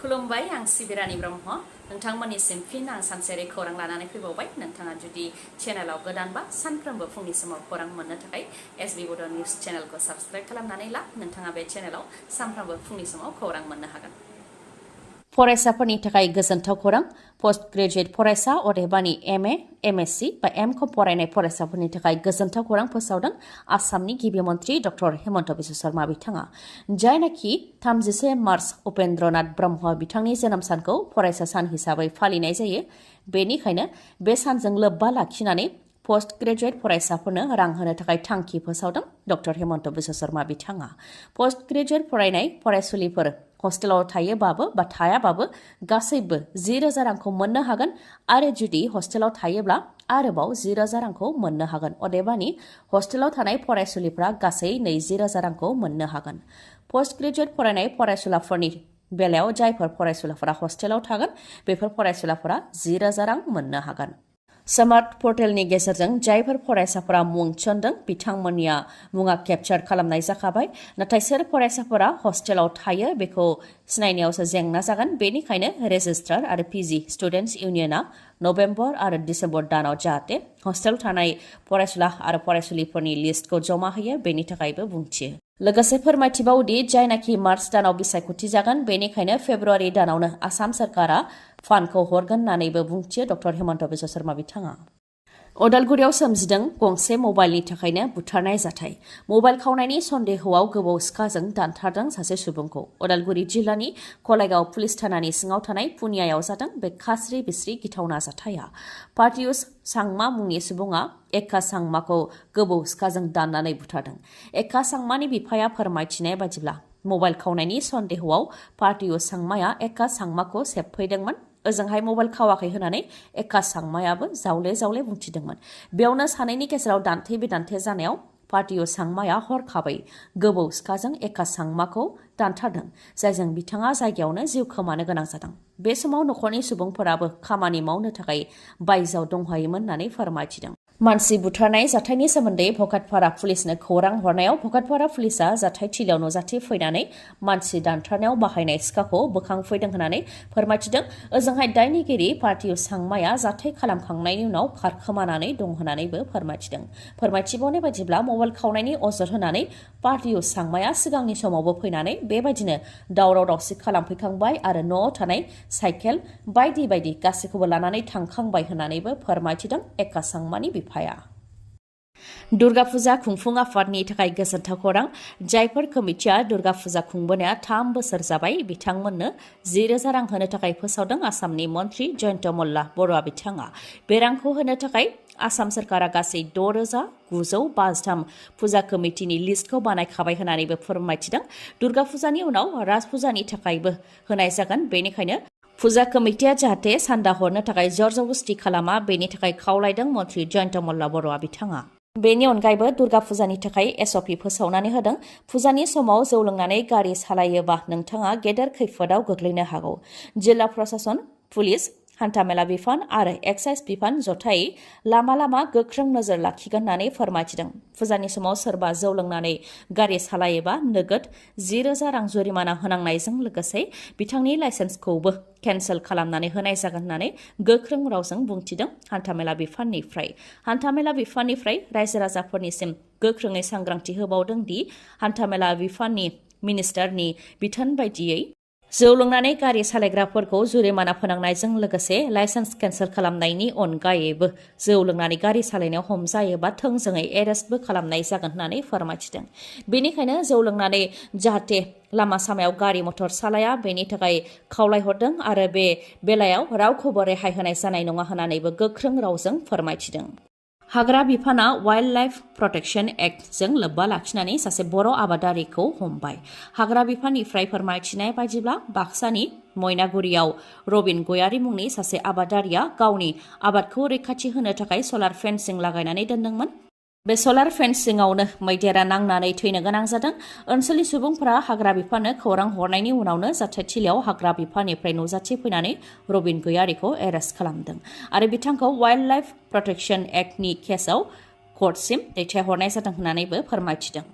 खुलुमबाय आं सिबिरानि ब्रह्म नोंथांमोननिसिम फिन आं सानसेयारि खौरां लानानै फैबावबाय नोंथाङा जुदि चेनेलाव गोदानबा सानफ्रोमबो फुंनि समाव खौरां मोननो थाखाय एसबी बड' निउज चेनेलखौ साबस्क्राइब खालामनानै ला नोंथाङा बे चेनेलाव सानफ्रोमबो फुंनि समाव खौरां मोननो हागोन। फरायसाफोरनि थाखाय गोजोनथाव खौरां पोस्ट ग्रेजुएट फरायसा अदेबानि एमए एमएससी बा एमकम फरायनाय फरायसाफोरनि थाखाय गोजोनथाव खौरां फोसावदों आसामनि गिबि मन्त्रि डक्टर हेमन्त बिश्व शर्मा बिथाङा जायनाखि 31 मार्च उपेन्द्रनाथ ब्रह्म बिथांनि जोनोम सानखौ फरायसा सान हिसाबै फालिनाय जायो। बेनिखायनो बे सानजों लोब्बा लाखिनानै पोस्ट ग्रेजुएट फरायसाफोरनो रां होनो थाखाय थांखि फोसावदों डक्टर हेमन्त बिश्व शर्मा बिथाङा। पोस्ट ग्रेजुएट फरायनाय फरायसुलिफोर हस्टेलाव थायोबाबो बा थायाबाबो गासैबो 10,000 रांखौ मोननो हागोन आरो जुदि हस्टेलाव थायोब्ला आरोबाव 10,000 रांखौ मोननो हागोन। अदेबानि हस्टेलाव थानाय फरायसुलिफ्रा गासै 20,000 रांखौ मोननो हागोन। पोस्ट ग्रेजुएट फरायनाय फरायसुलाफोरनि बेलायाव जायफोर फरायसुलाफोरा हस्टेलाव थागोन बेफोर फरायसुलाफोरा 10,000 रां मोननो हागोन। स्मार्ट पर्टेलनि गेजेरजों जायफोर फरायसाफोरा मुं थिसनदों बिथांमोननिया मुङा केपचार खालामनाय जाखाबाय। नाथाय सोर फरायसाफोरा हस्टेलाव थायो बेखौ सिनायनायावसो जेंना जागोन। बेनिखायनो रेजिस्ट्रार आरो पिजि स्टुडेन्टस इउनियना नभेम्बर आरो डिसेम्बर दानाव जाहाथे हस्टेलाव थानाय फरायसुला आरो फरायसुलिफोरनि लिस्टखौ जमा होयो बेनि थाखायबो बुंथियो। लोगोसे फोरमायथिबावदि जायनाखि मार्च दानाव बिसायख'थि जागोन बेनिखायनो फेब्रुवारि दानावनो आसाम सरकारा फान्डखौ हरगोन होननानैबो बुंथियो डक्टर हेमन्त बिश्व शर्मा बिथाङा। अदालगुरियाव सोमजिदों गंसे मबाइलनि थाखायनो बुथारनाय जाथाय। मबाइल खावनायनि सन्देहआव गोबौ सिखाजों दानथारदों सासे सुबुंखौ। अदालगुरि जिल्लानि कलाइगाव पुलिस थानानि सिङाव थानाय पुनियायाव जादों बे खास्रि बिस्रि गिथावना जाथाया। पार्टियुस सांमा मुंनि सुबुङा एक्का सांमाखौ गोबौ सिखाजों दाननानै बुथारदों। एक्का सांमानि बिफाया फोरमायथिनाय बादिब्ला मबाइल खावनायनि सन्देहआव पार्टियुस सांमाया एक्का सांमाखौ सेबफैदोंमोन। ओजोंहाय मबाइल खावाखै होनानै एक्का सांमायाबो जावले जावले बुंथिदोंमोन। बेयावनो सानैनि गेजेराव दान्थे बिदान्थे जानायाव पार्टियुस सांमाया हरखाबै गोबौ सिखाजों एक्का सांमाखौ दानथारदों जायजों बिथाङा जायगायावनो जिउ खोमानो गोनां जादों। बे समाव नखरनि सुबुंफोराबो खामानि मावनो थाखाय बायजोआव दंहैयोमोन होननानै फोरमायथिदों। मानसि बुथारनाय जाथायनि सोमोन्दै भकतपारा पुलिसनो खौरां हरनायाव भकतपारा पुलिसा जाथायथिलियाव नुजाथि फैनानै मानसि दानथारनायाव बाहायनाय सिखाखौ बोखांफैदों होननानै फोरमायथिदों। ओजोंहाय दायनिगिरि पार्टियुस सांमाया जाथाय खालामखांनायनि उनाव खारखोमानानै दं होननानैबो फोरमायथिदों। फोरमायथिबावनाय बायदिब्ला मबाइल खावनायनि अजद होनानै पार्टियुस सांमाया सिगांनि समावबो फैनानै बेबायदिनो दावराव दावसि खालामफैखांबाय आरो न'आव थानाय साइकेल बायदि बायदि गासैखौबो लानानै थांखांबाय होननानैबो फोरमायथिदों एक्का सांमानि बिफाया। दुर्गा फुजा खुंफुं आफादनि थाखाय गोजोनथाव खौरां जायफोर कमिटिया दुर्गा फुजा खुंबोनाया 3 बोसोर जाबाय बिथांमोननो 10,000 रां होनो थाखाय फोसावदों आसामनि मन्त्रि जयन्त मल्ल बर'आ बिथाङा। बे रांखौ होनो थाखाय आसाम सरकारा गासै 6,953 फुजा कमिटिनि लिस्टखौ बानायखाबाय होननानैबो फोरमायथिदों। दुर्गा फुजानि उनाव राज फुजानि थाखायबो होनाय जागोन। बेनिखायनो फुजा कमिटिया जाहाथे सान्दा हरनो थाखाय जरजबस्ति खालामा बेनि थाखाय खावलायदों मन्त्रि जयन्त मल्ल बर'आ बिथाङा। बेनि अनगायैबो दुर्गा फुजानि थाखाय एसअपि फोसावनानै होदों। फुजानि समाव जौ लोंनानै गारि सालायोबा नोंथाङा गेदेर खैफोदाव गोग्लैनो हागौ। जिल्ला प्रशासन पुलिस हान्थामेला बिफान आरो एक्साइज बिफान जथायै लामा लामा गोख्रों नोजोर लाखिगोन होननानै फोरमायथिदों। फुजानि समाव सोरबा जौ लोंनानै गारि सालायोबा नोगोद 10,000 रां जुरिमाना होनांनायजों लोगोसे बिथांनि लाइसेन्सखौबो केन्सेल खालामनानै होनाय जागोन होननानै गोख्रों रावजों बुंथिदों हान्थामेला बिफाननिफ्राय। हान्थामेला बिफाननिफ्राय रायजो राजाफोरनिसिम गोख्रोङै सांग्रांथि होबावदों दि हान्थामेला बिफाननि मिनिस्टारनि बिथोन बायदियै जौ लोंनानै गारि सालायग्राफोरखौ जुरिमाना फोनांनायजों लोगोसे लाइसेन्स केन्सेल खालामनायनि अनगायैबो जौ लोंनानै गारि सालायनायाव हमजायोबा थोंजोङै एरेस्टबो खालामनाय जागोन होननानै फोरमायथिदों। बेनिखायनो जौ लोंनानै जाहाथे लामा सामायाव गारि मटर सालाया बेनि थाखाय खावलायहरदों आरो बे बेलायाव रावखौबो रेहाय होनाय जानाय नङा होननानैबो गोख्रों रावजों फोरमायथिदों। हाग्रा बिफाना वाइल्ड लाइफ प्रटेक्शन एक्टजों लोब्बा लाखिनानै सासे बर' आबादारिखौ हमबाय। हाग्रा बिफाननिफ्राय फोरमायथिनाय बायदिब्ला बाक्सानि मयनागुरियाव रबिन गयारी मुंनि सासे आबादारिया गावनि आबादखौ रैखाथि होनो थाखाय सलार फेन्सिं लागायनानै दोनदोंमोन। बे सलार फेन्सिंआवनो मैदेरा नांनानै थैनो गोनां जादों। ओनसोलनि सुबुंफोरा हाग्रा बिफाननो खौरां हरनायनि उनावनो जाथायथिलियाव हाग्रा बिफाननिफ्राय नुजाथि फैनानै रबिन गयारीखौ एरेस्ट खालामदों आरो बिथांखौ वाइल्ड लाइफ प्रटेक्शन एक्टनि केसआव कर्टसिम दैथायहरनाय जादों होननानैबो फोरमायथिदों।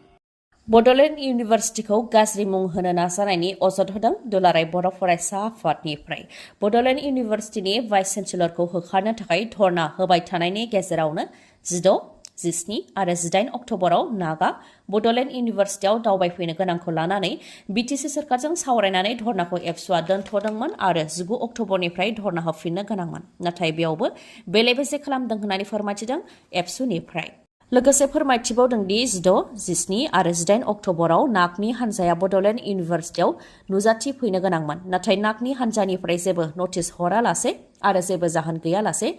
बड'लेण्ड इउनिभार्सिटिखौ गाज्रि मुं होनो नाजानायनि अजद होदों दुलाराय बर' फरायसा आफादनिफ्राय बड'लेण्ड इउनिभार्सिटिनि भाइस चेन्सेलरखौ होखारनो थाखाय धर्ना होबाय थानायनि गेजेरावनो 16, 17 आरो 18 अक्ट'बराव नागा बड'लेण्ड इउनिभार्सिटियाव दावबायफैनो गोनांखौ लानानै बिटिसि सोरखारजों सावरायनानै धर्नाखौ एबसुआ दोनथ'दोंमोन आरो 19 अक्ट'बरनिफ्राय धर्ना होफिननो गोनांमोन नाथाय बेयावबो बेले बेजे खालामदों होननानै फोरमायथिदों एबसुनिफ्राय लोगोसे फोरमायथिबावदों दि 16, 17 आरो 18 अक्ट'बराव नागनि हान्जाया बड'लेण्ड इउनिभार्सिटियाव नुजाथि फैनो गोनांमोन नाथाय नागनि हान्जानिफ्राय जेबो नटिस हरालासे आरो जेबो जाहोन गैयालासे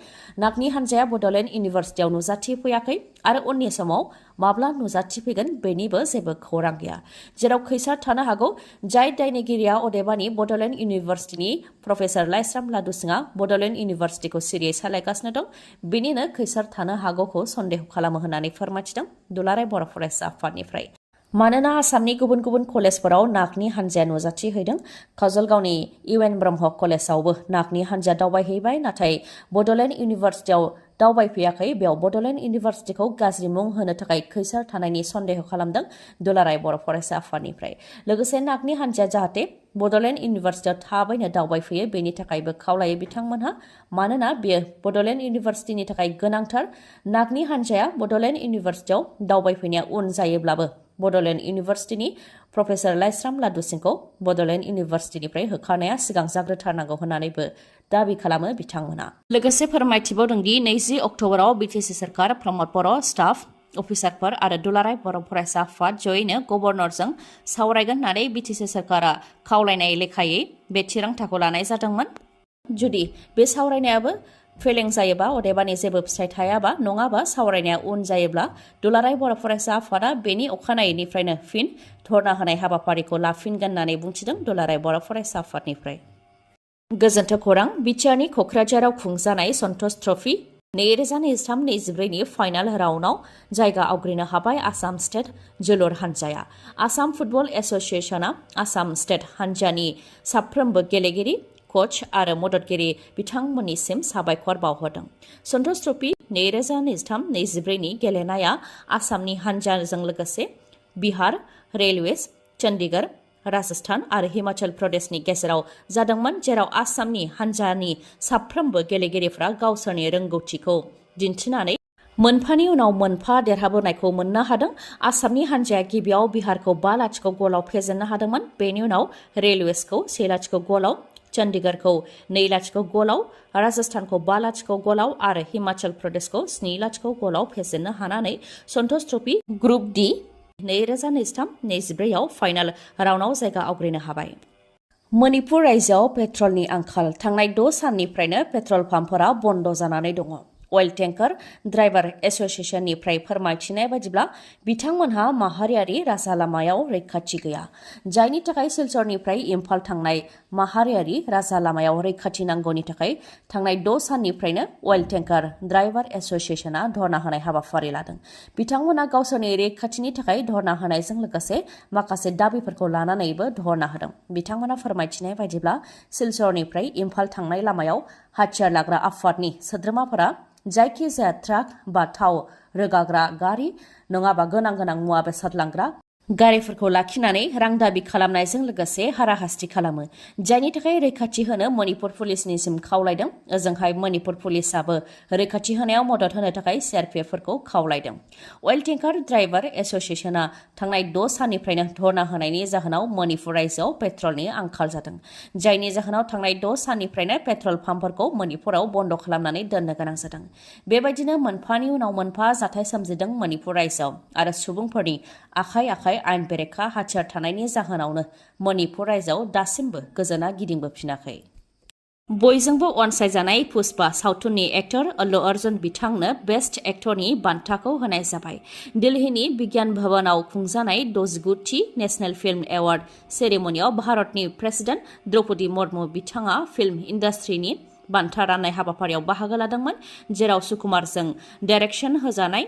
नागनि हान्जाया बड'लेण्ड इउनिभार्सिटियाव नुजाथि फैयाखै आरो उननि समाव माब्ला नुजाथि फैगोन बेनिबो जेबो खौरां गैया जेराव खैसार थानो हागौ जाय दायनिगिरिया अदेबानि बड'लेण्ड इउनिभार्सिटिनि प्रफेसर लाइस्राम लादुसिङा बड'लेण्ड इउनिभार्सिटिखौ सिरियै सालायगासिनो दं बेनिनो खैसार थानो हागौखौ सन्देह खालामो होननानै फोरमायथिदों दुलाराय बर' फरायसा आफादनिफ्राय मानोना आसामनि गुबुन गुबुन कलेजफोराव नागनि हान्जाया नुजाथि हैदों काजलगावनि इउएन ब्रह्म कलेजावबो नागनि हान्जाया दावबायहैबाय नाथाय बड'लेण्ड इउनिभार्सिटियाव दावबायफैयाखै बेयाव बड'लेण्ड इउनिभार्सिटिखौ गाज्रि मुं होनो थाखाय खैसार थानायनि सन्देह खालामदों दुलाराय बर' फरायसा आफादनिफ्राय लोगोसे नागनि हान्जाया जाहाथे बड'लेण्ड इउनिभार्सिटियाव थाबैनो दावबायफैयो बेनि थाखायबो खावलायो बिथांमोनहा मानोना बेयो बड'लेण्ड इउनिभार्सिटिनि थाखाय गोनांथार नागनि हान्जाया बड'लेण्ड इउनिभार्सिटियाव दावबायफैनाया उन जायोब्लाबो बड'लेण्ड इउनिभार्सिटिनि प्रफेसर लाइस्राम लादुसिंखौ बड'लेण्ड इउनिभार्सिटिनिफ्राय होखारनाया सिगां जाग्रोथारनांगौ होननानैबो दाबि खालामो बिथांमोना लोगोसे फोरमायथिबावदों दि 20 अक्ट'बराव बिटिसि सोरखार प्रमद बर' स्टाफ अफिसारफोर आरो दुलाराय बर' फरायसा आफाद जयैनो गभर्नरजों सावरायगोन होननानै बिटिसि सोरखारा खावलायनाय लेखायै बे थिरांथाखौ लानाय जादोंमोन जुदि बे सावरायनायाबो फेलें जायोबा अदेबानि जेबो फिथाइ थायाबा नङाबा सावरायनाया उन जायोब्ला दुलाराय बर' फरायसा आफादा बेनि अखानायैनिफ्रायनो फिन धर्ना होनाय हाबाफारिखौ लाफिनगोन होननानै बुंथिदों दुलाराय बर' फरायसा आफादनिफ्राय गोजोन्थों खौरां बिटिआरनि क'क्राझाराव खुंजानाय सन्टोष ट्रफि 2023-24 नि फाइनाल राउन्डआव जायगा आवग्रिनो हाबाय आसाम स्टेट जोलुर हान्जाया आसाम फुटबल एसोसिएशना आसाम स्टेट हान्जानि साफ्रोमबो गेलेगिरि कोच आरो मददगिरि बिथांमोननिसिम साबायखर बावहरदों सन्टोष ट्रफि 2023-24 नि गेलेनाया आसामनि हान्जाजों लोगोसे बिहार रेलवेज चंडीगढ़ राजस्थान आरो हिमाचल प्रदेशनि गेजेराव जादोंमोन जेराव आसामनि हान्जानि साफ्रोमबो गेलेगिरिफ्रा गावसोरनि रोंगौथिखौ दिन्थिनानै मोनफानि उनाव मोनफा देरहाबोनायखौ मोननो हादों आसामनि हान्जाया गिबियाव बिहारखौ 5-0 गलाव फेजेननो हादोंमोन बेनि उनाव रेलवेजखौ 1-0 गलाव चंडीगढ़खौ 2-0 गलाव राजस्थानखौ 5-0 गलाव आरो हिमाचल प्रदेशखौ 7-0 गलाव फेजेननो हानानै सन्टोष ट्रफि ग्रुप डी 2023-24 आव फाइनाल राउन्डआव जायगा आवग्रिनो हाबाय मणिपुर रायजोआव पेट्रलनि आंखाल थांनाय 6 साननिफ्रायनो पेट्रल पाम्पफोरा बन्द जानानै दङ अइल टेंकार ड्राइभार एसोसिएशननिफ्राय फोरमायथिनाय बायदिब्ला बिथांमोनहा माहारियारि राजा लामायाव रैखाथि गैया जायनि थाखाय सिलचरनिफ्राय इम्फाल थांनाय माहारियारि राजा लामायाव रैखाथि नांगौनि थाखाय थांनाय 6 साननिफ्रायनो अइल टेंकार ड्राइभार एसोसिएशना धर्ना होनाय हाबाफारि लादों बिथांमोना गावसोरनि रैखाथिनि थाखाय धर्ना होनायजों लोगोसे माखासे दाबिफोरखौ लानानैबो धर्ना होदों बिथांमोना फोरमायथिनाय बायदिब्ला सिलचरनिफ्राय इम्फाल थांनाय लामायाव हाथियार लाग्रा आफादनि सोद्रोमाफोरा जायखिजाया ट्राक बा थाव रोगाग्रा गारि नङाबा गोनां मुवा बेसाद लांग्रा गारिफोरखौ लाखिनानै रां दाबि खालामनायजों लोगोसे हाराहास्ति खालामो जायनि थाखाय रैखाथि होनो मणिपुर पुलिसनिसिम खावलायदों ओजोंहाय मणिपुर पुलिसाबो रैखाथि होनायाव मदद होनो थाखाय सीआरपीएफफोरखौ खावलायदों अइल टेंकार ड्राइभार एसोसिएशना थांनाय 6 साननिफ्रायनो धर्ना होनायनि जाहोनाव मणिपुर रायजोआव पेट्रलनि आंखाल जादों जायनि जाहोनाव थांनाय 6 साननिफ्रायनो पेट्रल पाम्पफोरखौ मणिपुराव बन्द खालामनानै दोननो गोनां जादों बेबायदिनो मोनफानि उनाव मोनफा जाथाय सोमजिदों मणिपुर रायजोआव आरो सुबुंफोरनि आखाइ आयेन बेरेखा हाथियार थानायनि जाहोनावनो मणिपुर रायजोआव दासिमबो गोजोना गिदिंबोफिनाखै बयजोंबो अनसायजानाय पुष्पा सावथुननि एक्टर अल्लु अर्जुन बिथांनो बेस्ट एक्टरनि बान्थाखौ होनाय जाबाय दिल्लीनि बिगियान भवनाव खुंजानाय 69थि नेशनेल फिल्म एवार्ड सेरेमनियाव भारतनि प्रेसिडेन्ट द्रौपदी मुर्मु बिथाङा फिल्म इन्डास्ट्रिनि बान्था राननाय हाबाफारियाव बाहागो लादोंमोन जेराव सुकुमारजों डाइरेक्शन होजानाय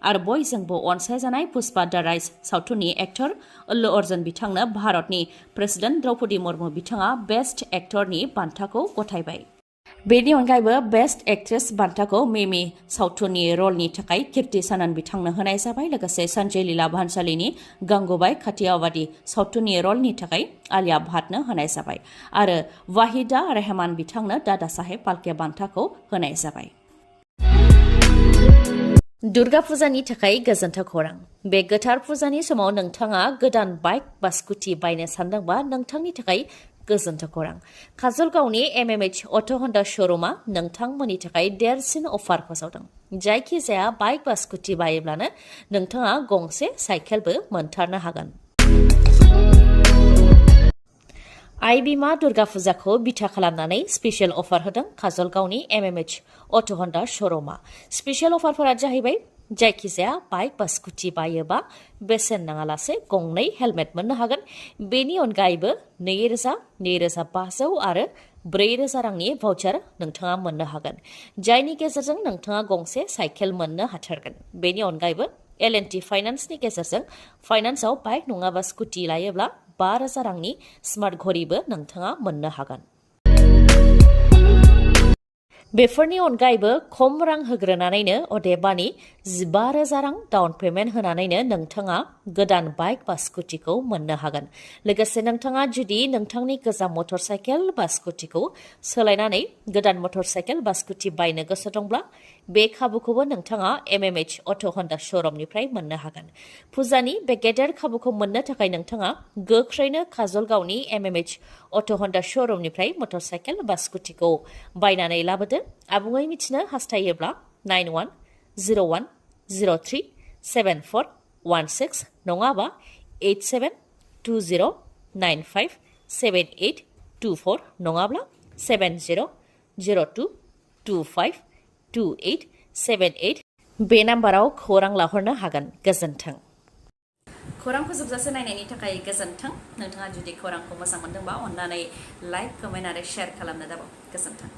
आरो बयजोंबो अनसायजानाय पुष्पा द राइज सावथुननि एक्टर अल्लु अर्जुन बिथांनो भारतनि प्रेसिडेन्ट द्रौपदी मुर्मु बिथाङा बेस्ट एक्टरनि बान्थाखौ गथायबाय बेनि अनगायैबो बेस्ट एक्ट्रेस बान्थाखौ मिमी सावथुननि रलनि थाखाय कीर्ति सानन बिथांनो होनाय जाबाय लोगोसे सन्जय लीला भान्सालीनि गंगूबाई खाथियावादी सावथुननि रलनि थाखाय आलिया भाटनो होनाय जाबाय आरो वाहिदा रहमान बिथांनो दादा साहेब फाल्के बान्थाखौ होनाय जाबाय। दुर्गा फुजानि थाखाय गोजोन्थों खौरां। बे गोथार फुजानि समाव नोंथाङा गोदान बाइक बा स्कुटि बायनो सानदोंबा नोंथांनि थाखाय गोजोन्थों खौरां। काजलगावनि एमएमएच अट' हन्डा श'रुमा नोंथांमोननि थाखाय देरसिन अफार फोसावदों। जायखिजाया बाइक बा स्कुटि बायोब्लानो नोंथाङा गंसे साइकेलबो मोनथारनो हागोन। आइ बिमा दुर्गा फुजाखौ बिथा खालामनानै स्पेशल अफार होदों काजलगावनि एमएमएच अट' हन्डा श'रुमा। स्पेशल अफारफोरा जाहैबाय जायखिजाया बाइक बा स्कुटि बायोबा बेसेन नाङालासे गंनै हेलमेट मोननो हागोन। बेनि अनगायैबो 2,000, 2,500 आरो 4,000 रांनि भाउचार नोंथाङा मोननो हागोन। जायनि गेजेरजों नोंथाङा गंसे साइकेल मोननो हाथारगोन। बेनि अनगायैबो L&T फाइनान्सनि गेजेरजों फाइनान्सआव बाइक नङाबा स्कुटि लायोब्ला 5,000 रांनि स्मार्ट घड़ीबो नोंथाङा मोननो हागोन। बेफोरनि अनगायैबो खम रां होग्रोनानैनो अदेबानि 15,000 रां डाउन पेमेन्ट होनानैनो नोंथाङा गोदान बाइक बा स्कुटिखौ मोननो हागोन। लोगोसे नोंथाङा जुदि नोंथांनि गोजाम मटर साइकेल बा स्कुटिखौ सोलायनानै गोदान मटर साइकेल बा स्कुटि बायनो गोसो दंब्ला बे खाबुखौबो नोंथाङा एमएमएच अट' हन्डा श'रुमनिफ्राय मोननो हागोन। फुजानि बे गेदेर खाबुखौ मोननो थाखाय नोंथाङा गोख्रैनो काजलगावनि एमएमएच अट' हन्डा श'रुमनिफ्राय मटर साइकेल बा स्कुटिखौ बायनानै लाबोदो। आबुङै मिथिनो हास्थायोब्ला 9101037416 नङाबा 8720957824 नङाब्ला 7002252878 बे नाम्बाराव खौरां लाहरनो हागोन। गोजोन्थों। खौरांखौ जोबजासे नायनायनि थाखाय गोजोन्थों। नोंथाङा जुदि खौरांखौ मोजां मोनदोंबा अन्नानै लाइक, कमेन्ट आरो शेयार खालामनो दाबाव। गोजोन्थों।